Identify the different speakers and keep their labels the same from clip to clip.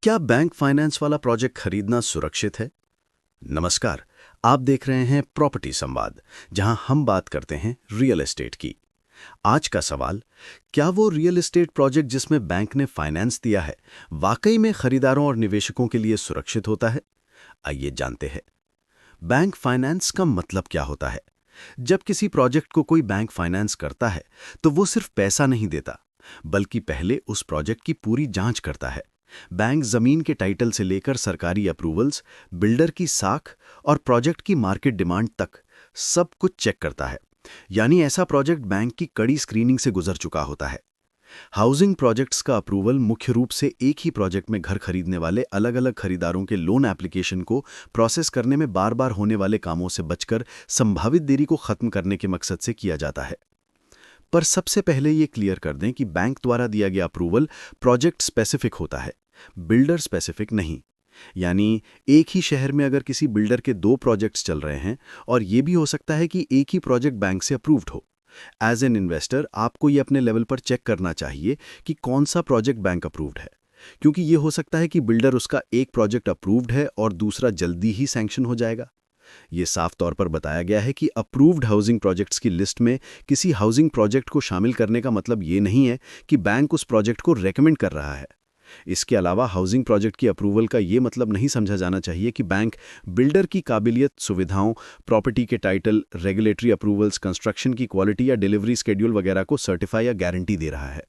Speaker 1: क्या bank finance वाला project खरीदना सुरक्षित है? नमस्कार, आप देख रहे हैं प्रॉपर्टी संवाद, जहां हम बात करते हैं रियल एस्टेट की। आज का सवाल, क्या वो रियल एस्टेट प्रोजेक्ट जिसमें बैंक ने फाइनेंस दिया है, वाकई में खरीदारों और निवेशकों के लिए सुरक्षित होता है? आइए जानते हैं। बैंक फाइनेंस का मतलब क्या होता है? जब किसी प्रोजेक्ट को कोई बैंक फाइनेंस करता है, तो वो सिर्फ पैसा नहीं देता, बल्कि पहले उस प्रोजेक्ट की पूरी जांच करता है। बैंक जमीन के टाइटल से लेकर सरकारी अप्रूवल्स, बिल्डर की साख और प्रोजेक्ट की मार्केट डिमांड तक सब कुछ चेक करता है। यानी ऐसा प्रोजेक्ट बैंक की कड़ी स्क्रीनिंग से गुजर चुका होता है। हाउसिंग प्रोजेक्ट्स का अप्रूवल मुख्य रूप से एक ही प्रोजेक्ट में घर खरीदने वाले अलग अलग खरीदारों के लोन एप्लीकेशन को प्रोसेस करने में बार बार होने वाले कामों से बचकर संभावित देरी को खत्म करने के मकसद से किया जाता है। पर सबसे पहले ये क्लियर कर दें कि बैंक द्वारा दिया गया अप्रूवल प्रोजेक्ट स्पेसिफिक होता है, बिल्डर स्पेसिफिक नहीं। यानी एक ही शहर में अगर किसी बिल्डर के 2 प्रोजेक्ट्स चल रहे हैं, और ये भी हो सकता है कि एक ही प्रोजेक्ट बैंक से अप्रूव्ड हो। एज एन इन्वेस्टर आपको ये अपने लेवल पर चेक करना चाहिए कि कौन सा प्रोजेक्ट बैंक अप्रूव्ड है, क्योंकि ये हो सकता है कि बिल्डर उसका एक प्रोजेक्ट अप्रूव्ड है और दूसरा जल्दी ही सैंक्शन हो जाएगा। ये साफ तौर पर बताया गया है कि अप्रूव्ड हाउसिंग प्रोजेक्ट्स की लिस्ट में किसी हाउसिंग प्रोजेक्ट को शामिल करने का मतलब ये नहीं है कि बैंक उस प्रोजेक्ट को रेकमेंड कर रहा है। इसके अलावा हाउसिंग प्रोजेक्ट की अप्रूवल का ये मतलब नहीं समझा जाना चाहिए कि बैंक बिल्डर की काबिलियत, सुविधाओं, प्रॉपर्टी के टाइटल, रेगुलेटरी अप्रूवल्स, कंस्ट्रक्शन की क्वालिटी या डिलीवरी शेड्यूल वगैरह को सर्टिफाई या गारंटी दे रहा है।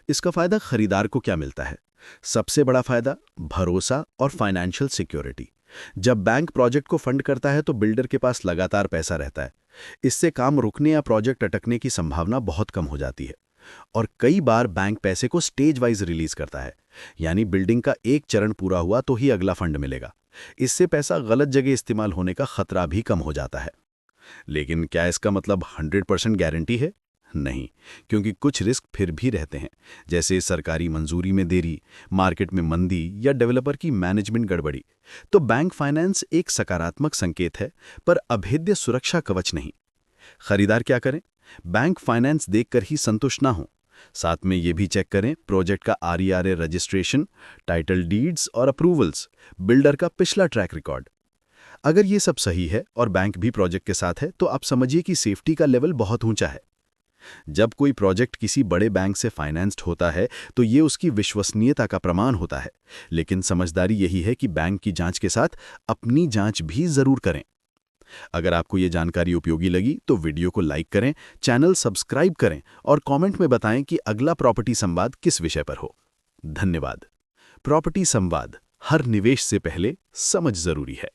Speaker 1: इसका फायदा खरीदार को क्या मिलता है? सबसे बड़ा फायदा भरोसा और फाइनेंशियल सिक्योरिटी। जब बैंक प्रोजेक्ट को फंड करता है तो बिल्डर के पास लगातार पैसा रहता है। इससे काम रुकने या प्रोजेक्ट अटकने की संभावना बहुत कम हो जाती है। और कई बार बैंक पैसे को स्टेज वाइज रिलीज करता है, यानी बिल्डिंग का एक चरण पूरा हुआ तो ही अगला फंड मिलेगा। इससे पैसा गलत जगह इस्तेमाल होने का खतरा भी कम हो जाता है। लेकिन क्या इसका मतलब 100% गारंटी है? नहीं, क्योंकि कुछ रिस्क फिर भी रहते हैं, जैसे सरकारी मंजूरी में देरी, मार्केट में मंदी या डेवलपर की मैनेजमेंट गड़बड़ी। तो बैंक फाइनेंस एक सकारात्मक संकेत है, पर अभेद्य सुरक्षा कवच नहीं। खरीदार क्या करें? बैंक फाइनेंस देखकर ही संतुष्ट ना हो। साथ में ये भी चेक करें प्रोजेक्ट का RERA रजिस्ट्रेशन, टाइटल डीड्स और अप्रूवल्स, बिल्डर का पिछला ट्रैक रिकॉर्ड। अगर ये सब सही है और बैंक भी प्रोजेक्ट के साथ है, तो आप समझिए कि सेफ्टी का लेवल बहुत ऊंचा है। जब कोई प्रोजेक्ट किसी बड़े बैंक से फाइनेंस्ड होता है, तो ये उसकी विश्वसनीयता का प्रमाण होता है। लेकिन समझदारी यही है कि बैंक की जांच के साथ अपनी जांच भी जरूर करें। अगर आपको ये जानकारी उपयोगी लगी तो वीडियो को लाइक करें, चैनल सब्सक्राइब करें और कमेंट में बताएं कि अगला प्रॉपर्टी संवाद किस विषय पर हो। धन्यवाद। प्रॉपर्टी संवाद, हर निवेश से पहले समझ जरूरी है।